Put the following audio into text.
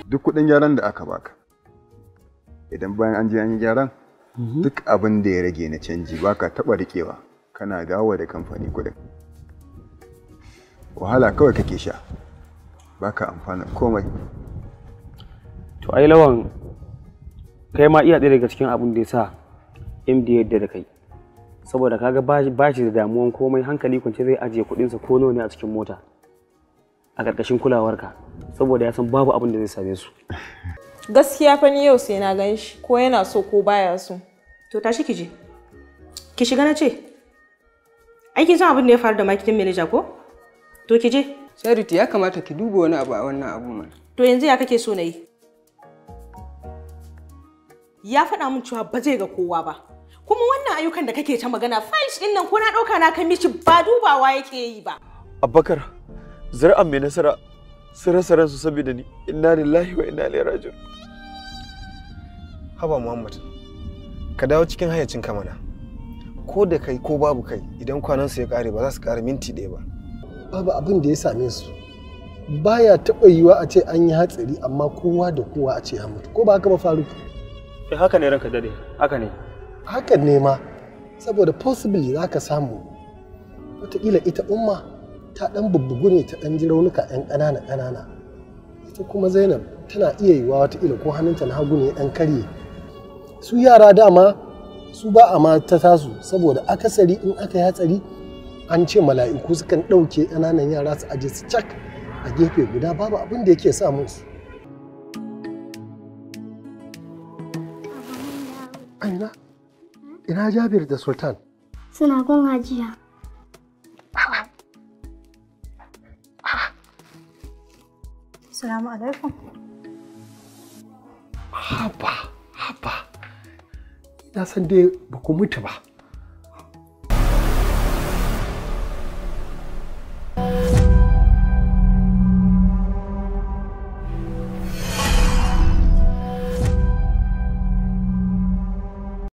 duk kuɗin gyaran da aka baka idan bayan an je an yi gyaran duk abin da ya rage na canji baka taɓa riƙewa kana dawo da kamfani kuɗin. Wahala kawai kake sha baka amfana komai. To ai Lawan kai ma iya ɗaya daga cikin abin da ya sa MD yadda da kai, saboda kaga ba shi da damuwan komai, hankali kwance zai ajiye kuɗinsa ko nawa ne a cikin mota a ƙarƙashin kulawarka, saboda ya san babu abin da zai same su. Gaskiya fa ni yau sai na gan shi ko yana so ko baya so. To tashi ki je. Ki shiga na ce. Aikin san abin da ya faru da marketing manager ko? To ki je. Charity ya kamata ki duba wani abu a wannan abu mana. To yanzu ya kake so na yi? Ya faɗa min cewa ba zai ga kowa ba. Kuma wannan ayyukan da kake ta magana files ɗin nan ko na ɗauka na kai mishi ba dubawa yake yi ba. Abubakar, zar'an mai nasara sun rasa ransu saboda ni. Inna lillahi wa inna ilaihi raji'un. Haba Muhammad, ka dawo cikin hayyacinka mana. Ko da kai ko babu kai idan kwanansu ya ƙare ba za su ƙara minti ɗaya ba. Babu abin da ya same su. Baya taɓa yiwa a ce an yi hatsari amma kowa da kowa a ce ya mutu. Ko ba haka ba Faruk? Haka ne ranka dade, haka ne. Hakan ne ma, saboda possibly za ka samu wataƙila ita umma ta ɗan bubbugu ne ta ɗan ji raunuka 'yan ƙanana-ƙanana. Ita kuma Zainab tana iya yiwa wataƙila ko hannunta na hagu ne ɗan karye. Su yara dama su ba a ma ta tasu saboda akasari in aka yi hatsari an ce mala'iku sukan ɗauke ƙananan yara su aje su cak a gefe guda babu abin da yake sa musu. Aina, ina Jabir da Sultan? Suna gun Hajiya. Assalamu alaikum. Haba. Na san dai ba ku mutu ba.